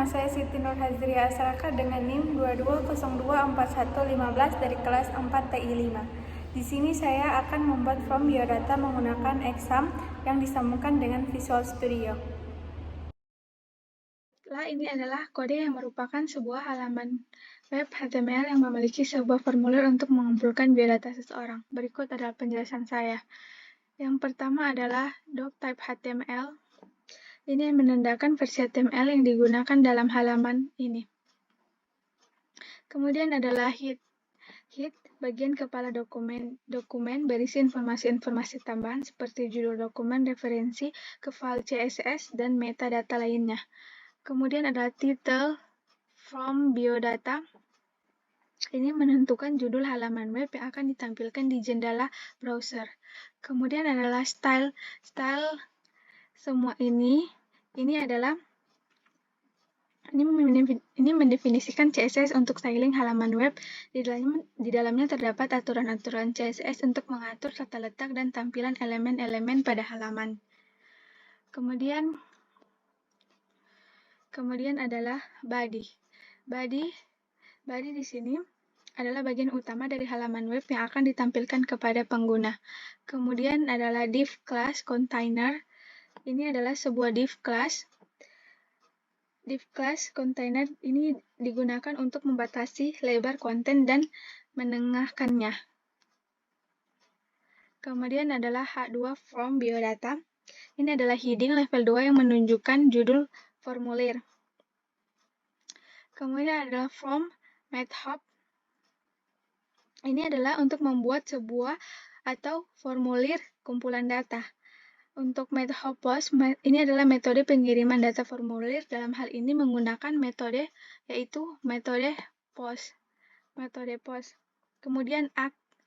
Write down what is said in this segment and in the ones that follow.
saya Siti Nur Hazria Asraka dengan NIM 22024115 dari kelas 4 TI 5. Di sini saya akan membuat form biodata menggunakan exam yang disambungkan dengan Visual Studio. Ini adalah kode yang merupakan sebuah halaman web HTML yang memiliki sebuah formulir untuk mengumpulkan biodata seseorang. Berikut adalah penjelasan saya. Yang pertama adalah doctype HTML. Ini yang menandakan versi HTML yang digunakan dalam halaman ini. Kemudian adalah head, bagian kepala dokumen berisi informasi-informasi tambahan seperti judul dokumen, referensi ke file CSS, dan metadata lainnya. Kemudian adalah title from biodata. Ini menentukan judul halaman web yang akan ditampilkan di jendela browser. Kemudian adalah style semua ini adalah ini mendefinisikan CSS untuk styling halaman web. Di dalamnya terdapat aturan-aturan CSS untuk mengatur tata letak dan tampilan elemen-elemen pada halaman. Kemudian adalah body. Body di sini adalah bagian utama dari halaman web yang akan ditampilkan kepada pengguna. Kemudian adalah div class container. Ini adalah sebuah div class. Div class container ini digunakan untuk membatasi lebar konten dan menengahkannya. Kemudian adalah H2 from biodata. Ini adalah heading level 2 yang menunjukkan judul formulir. Kemudian adalah from method. Ini adalah untuk membuat sebuah atau formulir kumpulan data. Untuk method post, ini adalah metode pengiriman data formulir. Dalam hal ini menggunakan metode yaitu metode post. Kemudian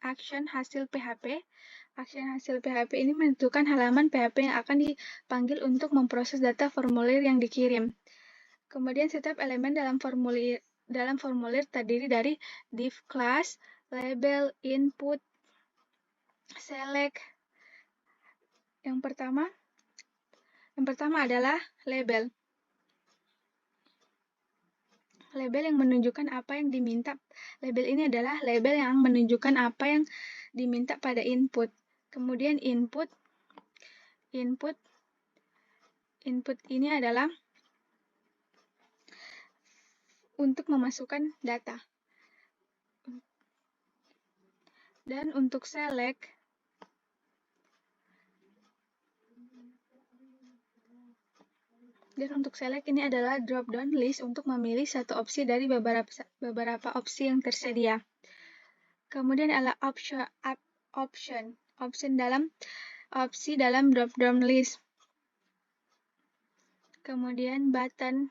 action hasil PHP. Action hasil PHP ini menentukan halaman PHP yang akan dipanggil untuk memproses data formulir yang dikirim. Kemudian setiap elemen dalam formulir terdiri dari div class, label, input, select. Yang pertama adalah label. Label yang menunjukkan apa yang diminta. Label ini adalah label yang menunjukkan apa yang diminta pada input. Kemudian input ini adalah untuk memasukkan data. Dan untuk select ini adalah drop down list untuk memilih satu opsi dari beberapa opsi yang tersedia. Kemudian adalah option dalam drop down list. Kemudian button.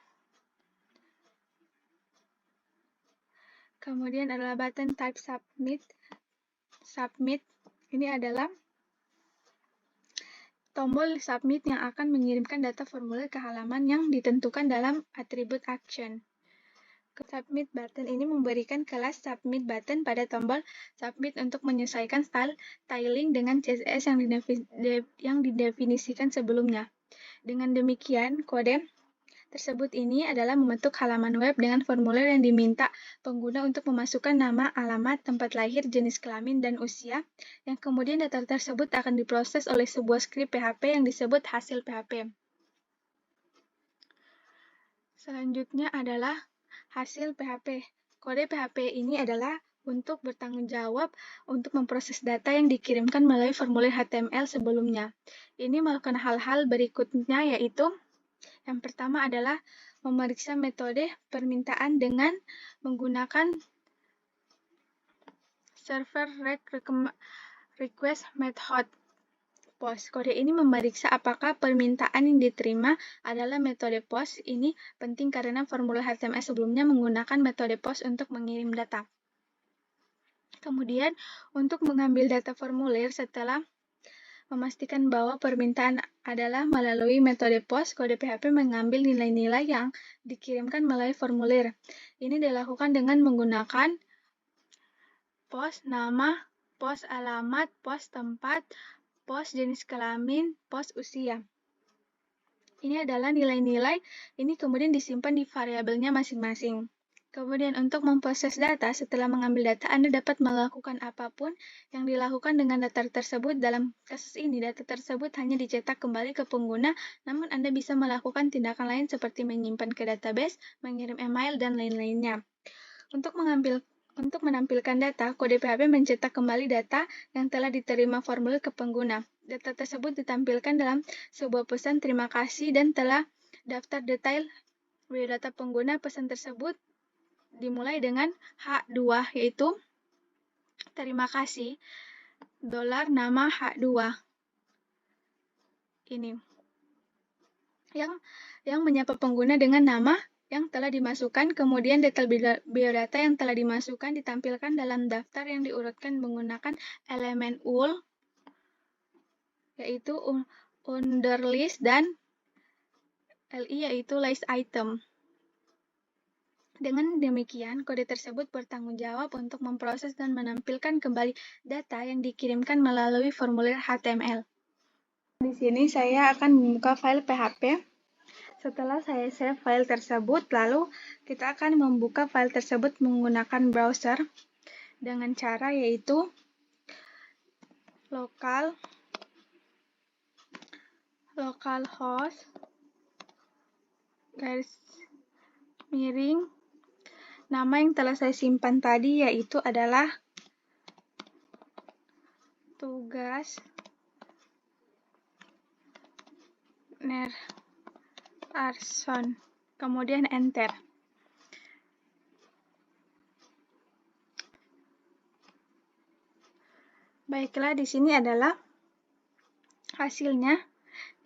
Kemudian adalah button type submit. Ini adalah tombol submit yang akan mengirimkan data formulir ke halaman yang ditentukan dalam atribut action. Submit button ini memberikan kelas submit button pada tombol submit untuk menyesuaikan styling dengan CSS yang didefinisikan sebelumnya. Dengan demikian, kode tersebut ini adalah membentuk halaman web dengan formulir yang diminta pengguna untuk memasukkan nama, alamat, tempat lahir, jenis kelamin, dan usia, yang kemudian data tersebut akan diproses oleh sebuah skrip PHP yang disebut hasil PHP. Selanjutnya adalah hasil PHP. Kode PHP ini adalah untuk bertanggung jawab untuk memproses data yang dikirimkan melalui formulir HTML sebelumnya. Ini melakukan hal-hal berikutnya, yaitu yang pertama adalah memeriksa metode permintaan dengan menggunakan server request method post. Kode ini memeriksa apakah permintaan yang diterima adalah metode post. Ini penting karena formulir HTML sebelumnya menggunakan metode post untuk mengirim data. Kemudian, untuk mengambil data formulir setelah memastikan bahwa permintaan adalah melalui metode post, kode PHP mengambil nilai-nilai yang dikirimkan melalui formulir. Ini dilakukan dengan menggunakan post nama, post alamat, post tempat, post jenis kelamin, post usia. Ini adalah nilai-nilai, ini kemudian disimpan di variabelnya masing-masing. Kemudian untuk memproses data, setelah mengambil data, Anda dapat melakukan apapun yang dilakukan dengan data tersebut. Dalam kasus ini, data tersebut hanya dicetak kembali ke pengguna, namun Anda bisa melakukan tindakan lain seperti menyimpan ke database, mengirim email, dan lain-lainnya. Untuk menampilkan data, kode PHP mencetak kembali data yang telah diterima formulir ke pengguna. Data tersebut ditampilkan dalam sebuah pesan terima kasih dan telah daftar detail biodata pengguna. Pesan tersebut dimulai dengan H2, yaitu terima kasih $nama H2 ini yang menyapa pengguna dengan nama yang telah dimasukkan. Kemudian detail biodata yang telah dimasukkan ditampilkan dalam daftar yang diurutkan menggunakan elemen UL, yaitu under list, dan LI, yaitu list item. Dengan demikian, kode tersebut bertanggung jawab untuk memproses dan menampilkan kembali data yang dikirimkan melalui formulir HTML. Di sini saya akan membuka file PHP. Setelah saya save file tersebut, lalu kita akan membuka file tersebut menggunakan browser dengan cara yaitu localhost nama yang telah saya simpan tadi, yaitu adalah tugas Arson, kemudian enter. Baiklah, di sini adalah hasilnya,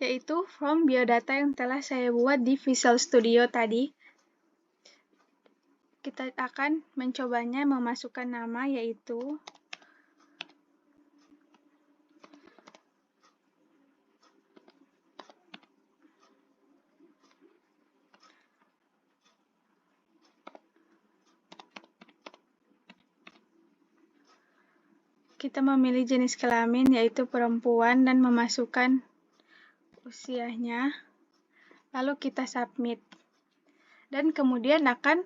yaitu from biodata yang telah saya buat di Visual Studio tadi. Kita akan mencobanya memasukkan nama, yaitu kita memilih jenis kelamin, yaitu perempuan, dan memasukkan usianya. Lalu kita submit. Dan kemudian akan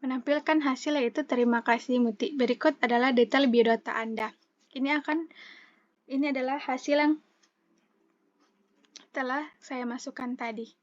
menampilkan hasil, yaitu terima kasih Muti. Berikut adalah detail biodata Anda. Ini adalah hasil yang telah saya masukkan tadi.